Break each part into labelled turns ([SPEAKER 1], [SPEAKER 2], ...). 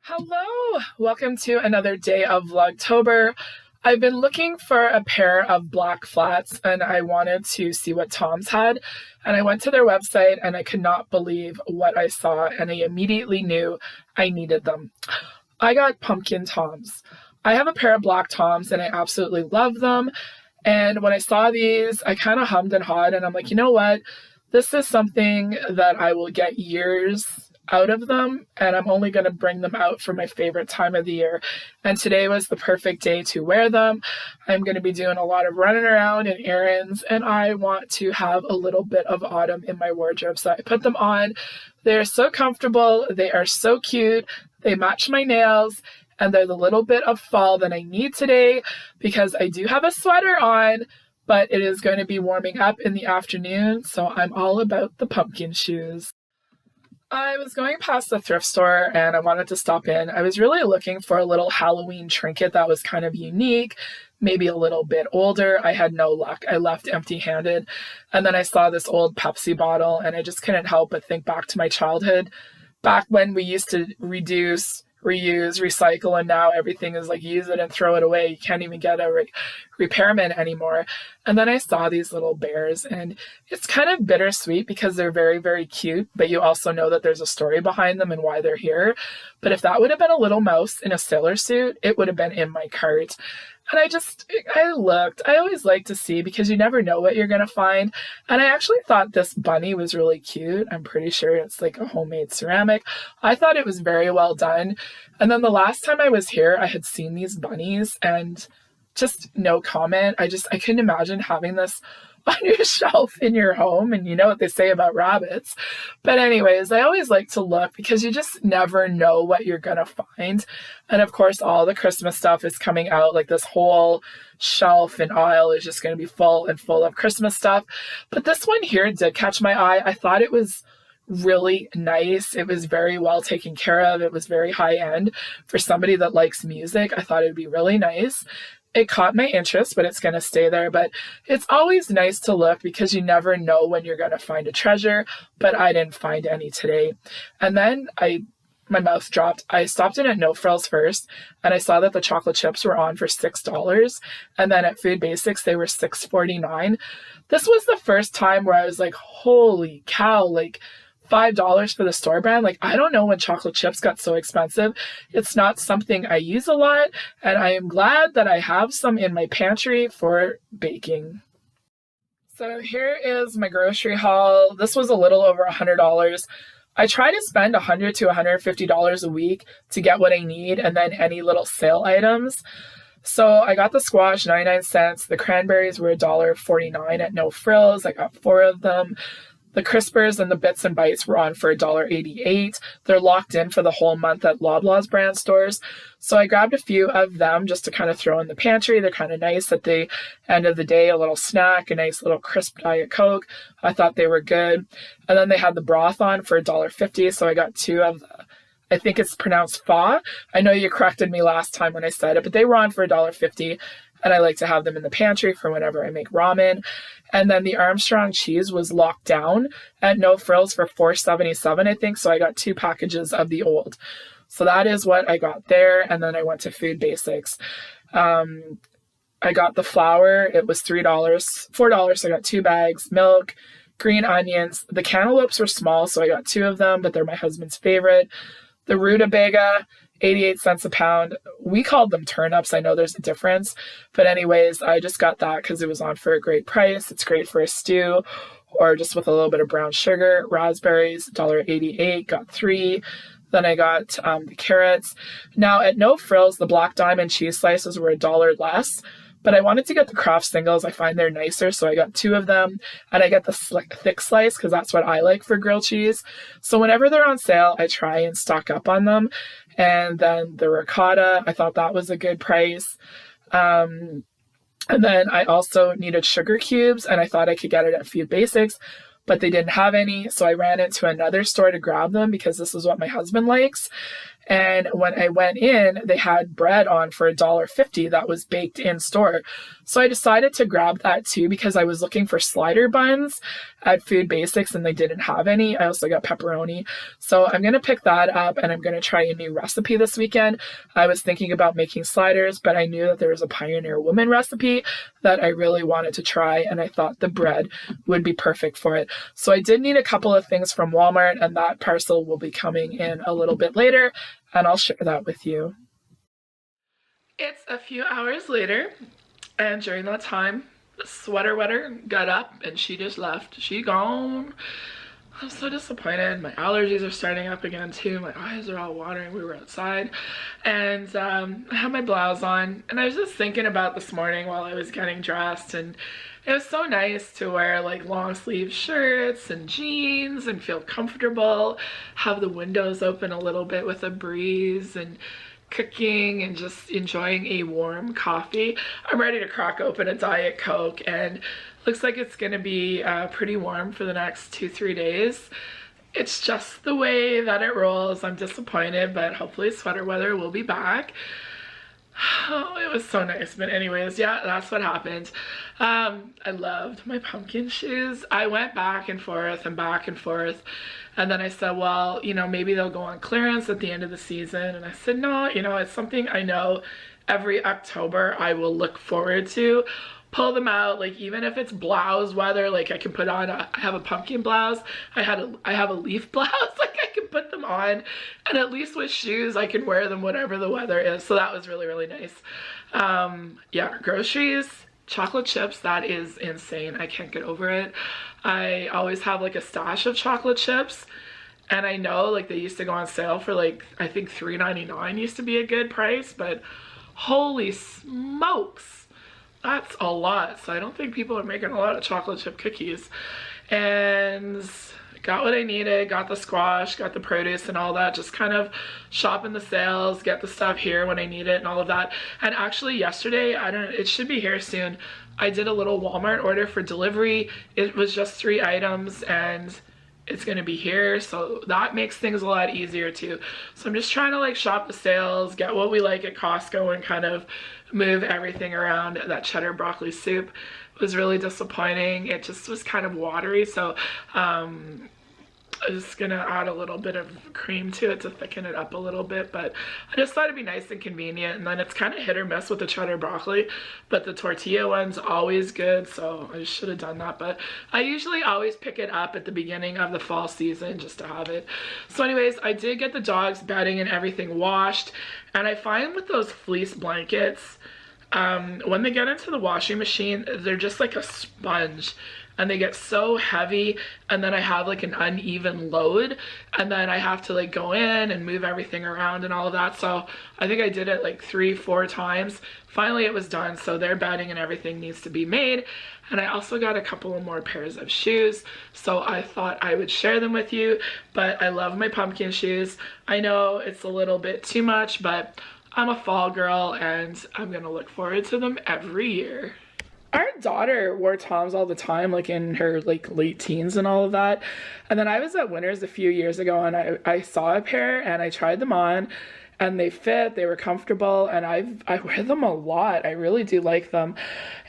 [SPEAKER 1] Hello! Welcome to another day of Vlogtober. I've been looking for a pair of black flats and I wanted to see what Tom's had. And I went to their website and I could not believe what I saw, and I immediately knew I needed them. I got pumpkin Toms. I have a pair of black Toms and I absolutely love them. And when I saw these, I kind of hummed and hawed and I'm like, you know what? This is something that I will get years out of them, and I'm only going to bring them out for my favorite time of the year. And today was the perfect day to wear them. I'm going to be doing a lot of running around and errands, and I want to have a little bit of autumn in my wardrobe. So I put them on. They're so comfortable. They are so cute. They match my nails, and they're the little bit of fall that I need today because I do have a sweater on, but it is going to be warming up in the afternoon. So I'm all about the pumpkin shoes. I was going past the thrift store and I wanted to stop in. I was really looking for a little Halloween trinket that was kind of unique, maybe a little bit older. I had no luck. I left empty-handed. And then I saw this old Pepsi bottle and I just couldn't help but think back to my childhood, back when we used to reduce, reuse, recycle, and now everything is like use it and throw it away. You can't even get a repairman anymore. And then I saw these little bears and it's kind of bittersweet because they're very, very cute, but you also know that there's a story behind them and why they're here. But if that would have been a little mouse in a sailor suit, it would have been in my cart. And I looked. I always like to see because you never know what you're going to find. And I actually thought this bunny was really cute. I'm pretty sure it's like a homemade ceramic. I thought it was very well done. And then the last time I was here, I had seen these bunnies and just no comment. I couldn't imagine having this on your shelf in your home, and you know what they say about rabbits. But anyways, I always like to look because you just never know what you're gonna find. And of course, all the Christmas stuff is coming out. Like this whole shelf and aisle is just gonna be full of Christmas stuff. But this one here did catch my eye. I thought it was really nice. It was very well taken care of. It was very high end for somebody that likes music. I thought it'd be really nice. It caught my interest, but it's going to stay there. But it's always nice to look because you never know when you're going to find a treasure, but I didn't find any today. And then my mouth dropped. I stopped in at No Frills first, and I saw that the chocolate chips were on for $6. And then at Food Basics, they were $6.49. This was the first time where I was like, holy cow, like $5 for the store brand. Like, I don't know when chocolate chips got so expensive. It's not something I use a lot, and I am glad that I have some in my pantry for baking. So here is my grocery haul. This was a little over $100. I try to spend $100 to $150 a week to get what I need, and then any little sale items. So I got the squash, 99 cents. The cranberries were $1.49 at No Frills. I got 4 of them. The Crispers and the Bits and Bites were on for $1.88. They're locked in for the whole month at Loblaws brand stores. So I grabbed a few of them just to kind of throw in the pantry. They're kind of nice at the end of the day, a little snack, a nice little crisp Diet Coke. I thought they were good. And then they had the broth on for $1.50. So I got 2 of I think it's pronounced pho. I know you corrected me last time when I said it, but they were on for $1.50. And I like to have them in the pantry for whenever I make ramen. And then the Armstrong cheese was locked down at No Frills for $4.77, I think. So I got 2 packages of the old. So that is what I got there. And then I went to Food Basics. I got the flour. It was $4. So I got 2 bags, milk, green onions. The cantaloupes were small, so I got 2 of them, but they're my husband's favorite. The rutabaga, 88 cents a pound. We called them turnips. I know there's a difference. But anyways, I just got that because it was on for a great price. It's great for a stew or just with a little bit of brown sugar. Raspberries, $1.88, got 3. Then I got the carrots. Now at No Frills, the Black Diamond cheese slices were $1 less. But I wanted to get the Kraft singles. I find they're nicer, so I got 2 of them. And I get the thick slice because that's what I like for grilled cheese. So whenever they're on sale, I try and stock up on them. And then the ricotta, I thought that was a good price. And then I also needed sugar cubes, and I thought I could get it at Food Basics, but they didn't have any. So I ran into another store to grab them because this is what my husband likes. And when I went in, they had bread on for $1.50 that was baked in store. So I decided to grab that too because I was looking for slider buns at Food Basics and they didn't have any. I also got pepperoni. So I'm going to pick that up and I'm going to try a new recipe this weekend. I was thinking about making sliders, but I knew that there was a Pioneer Woman recipe that I really wanted to try and I thought the bread would be perfect for it. So I did need a couple of things from Walmart and that parcel will be coming in a little bit later and I'll share that with you. It's a few hours later and during that time, Sweater Wetter got up and she just left. She gone. I'm so disappointed. My allergies are starting up again too. My eyes are all watering. We were outside and I had my blouse on and I was just thinking about this morning while I was getting dressed, and it was so nice to wear like long sleeve shirts and jeans and feel comfortable, have the windows open a little bit with a breeze and cooking and just enjoying a warm coffee. I'm ready to crack open a Diet Coke and looks like it's gonna be pretty warm for the next 2-3 days. It's just the way that it rolls. I'm disappointed, but hopefully sweater weather will be back. Oh, it was so nice. But anyways, yeah, that's what happened. I loved my pumpkin shoes. I went back and forth and back and forth. And then I said, well, you know, maybe they'll go on clearance at the end of the season. And I said, no, you know, it's something I know every October I will look forward to. Pull them out, like even if it's blouse weather, like I can put on I have a pumpkin blouse, I have a leaf blouse, like I can put them on, and at least with shoes I can wear them whatever the weather is. So that was really, really nice. Yeah, groceries, chocolate chips, that is insane. I can't get over it. I always have like a stash of chocolate chips, and I know like they used to go on sale for like, I think $3.99 used to be a good price, but holy smokes, that's a lot. So I don't think people are making a lot of chocolate chip cookies. And got what I needed, got the squash, got the produce and all that, just kind of shop in the sales, get the stuff here when I need it and all of that. And actually yesterday, it should be here soon, I did a little Walmart order for delivery. It was just 3 items and it's gonna be here, so that makes things a lot easier too. So I'm just trying to like shop the sales, get what we like at Costco and kind of move everything around. That cheddar broccoli soup was really disappointing. It just was kind of watery, so I'm just gonna add a little bit of cream to it to thicken it up a little bit, but I just thought it'd be nice and convenient. And then it's kind of hit or miss with the cheddar broccoli, but the tortilla one's always good, so I should have done that. But I usually always pick it up at the beginning of the fall season just to have it. So anyways, I did get the dogs bedding and everything washed, and I find with those fleece blankets, when they get into the washing machine, they're just like a sponge and they get so heavy, and then I have like an uneven load, and then I have to like go in and move everything around and all of that. So I think I did it like 3-4 times. Finally it was done, so their bedding and everything needs to be made. And I also got a couple of more pairs of shoes, so I thought I would share them with you. But I love my pumpkin shoes. I know it's a little bit too much, but I'm a fall girl and I'm gonna look forward to them every year. Our daughter wore Toms all the time, like in her like late teens and all of that. And then I was at Winners a few years ago and I saw a pair and I tried them on and they fit, they were comfortable, and I wear them a lot. I really do like them.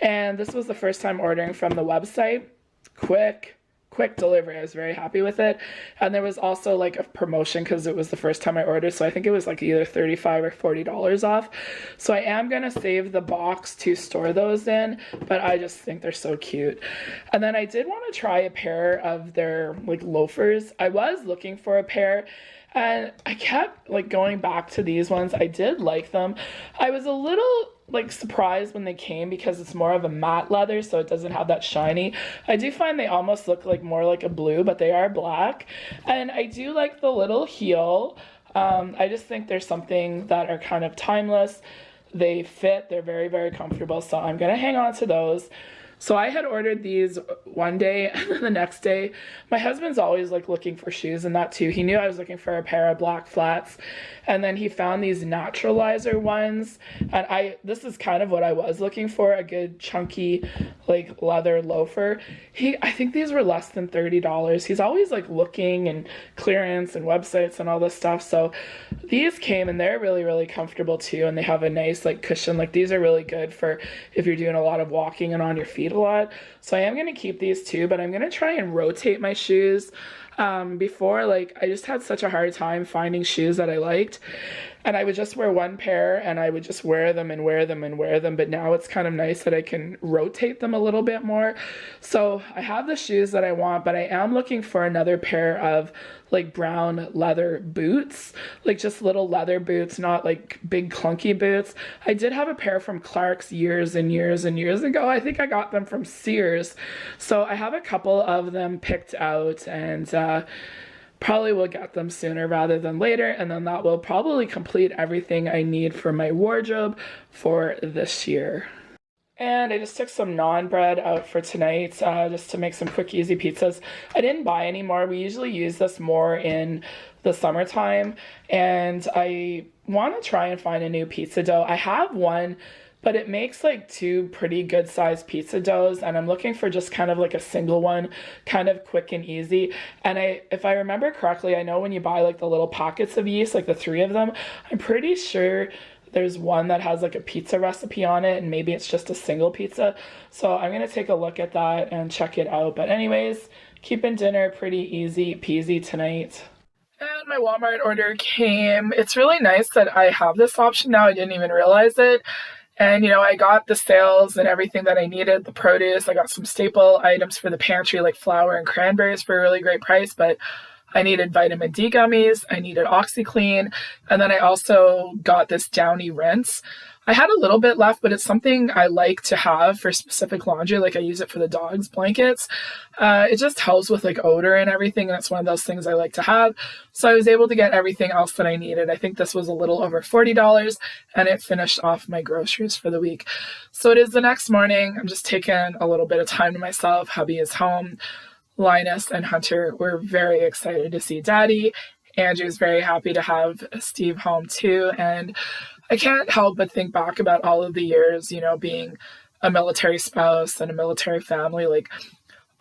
[SPEAKER 1] And this was the first time ordering from the website. Quick delivery. I was very happy with it. And there was also like a promotion because it was the first time I ordered, so I think it was like either $35 or $40 off. So I am gonna save the box to store those in, but I just think they're so cute. And then I did want to try a pair of their like loafers. I was looking for a pair and I kept like going back to these ones. I did like them. I was a little like surprised when they came because it's more of a matte leather, so it doesn't have that shiny. I do find they almost look like more like a blue, but they are black. And I do like the little heel. I just think there's something that are kind of timeless. They fit, they're very, very comfortable, so I'm gonna hang on to those. So I had ordered these one day, and then the next day, my husband's always like looking for shoes and that too. He knew I was looking for a pair of black flats, and then he found these naturalizer ones, and this is kind of what I was looking for, a good chunky like leather loafer. I think these were less than $30. He's always like looking and clearance and websites and all this stuff. So these came and they're really, really comfortable too, and they have a nice like cushion. Like these are really good for if you're doing a lot of walking and on your feet a lot. So I am going to keep these too, but I'm going to try and rotate my shoes. Before, like, I just had such a hard time finding shoes that I liked, and I would just wear one pair and I would just wear them and wear them and wear them. But now it's kind of nice that I can rotate them a little bit more. So I have the shoes that I want, but I am looking for another pair of like brown leather boots, like just little leather boots, not like big clunky boots. I did have a pair from Clark's years and years and years ago. I think I got them from Sears. So I have a couple of them picked out, and probably will get them sooner rather than later, and then that will probably complete everything I need for my wardrobe for this year. And I just took some naan bread out for tonight, just to make some quick, easy pizzas. I didn't buy any more. We usually use this more in the summertime, and I want to try and find a new pizza dough. I have one, but it makes like two pretty good sized pizza doughs, and I'm looking for just kind of like a single one, kind of quick and easy. And if I remember correctly, I know when you buy like the little pockets of yeast, like the 3 of them, I'm pretty sure there's one that has like a pizza recipe on it, and maybe it's just a single pizza. So I'm gonna take a look at that and check it out. But anyways, keeping dinner pretty easy peasy tonight. And my Walmart order came. It's really nice that I have this option now. I didn't even realize it. And, you know, I got the sales and everything that I needed, the produce. I got some staple items for the pantry, like flour and cranberries for a really great price, but I needed vitamin D gummies, I needed OxyClean, and then I also got this Downy rinse. I had a little bit left, but it's something I like to have for specific laundry. Like I use it for the dog's blankets. It just helps with like odor and everything, and it's one of those things I like to have. So I was able to get everything else that I needed. I think this was a little over $40, and it finished off my groceries for the week. So it is the next morning. I'm just taking a little bit of time to myself. Hubby is home. Linus and Hunter were very excited to see Daddy. Andrew's very happy to have Steve home too, and I can't help but think back about all of the years, you know, being a military spouse and a military family, like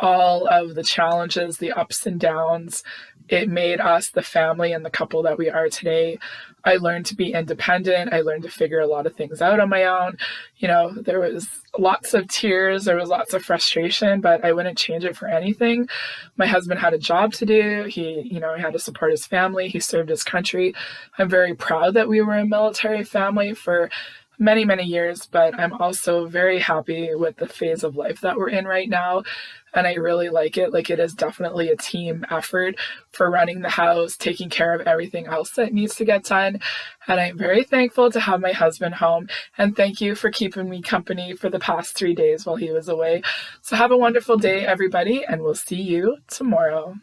[SPEAKER 1] all of the challenges, the ups and downs. It made us the family and the couple that we are today. I learned to be independent. I learned to figure a lot of things out on my own. You know, there was lots of tears. There was lots of frustration, but I wouldn't change it for anything. My husband had a job to do. He had to support his family. He served his country. I'm very proud that we were a military family for many, many years, but I'm also very happy with the phase of life that we're in right now. And I really like it. Like, it is definitely a team effort for running the house, taking care of everything else that needs to get done. And I'm very thankful to have my husband home. And thank you for keeping me company for the past 3 days while he was away. So have a wonderful day, everybody, and we'll see you tomorrow.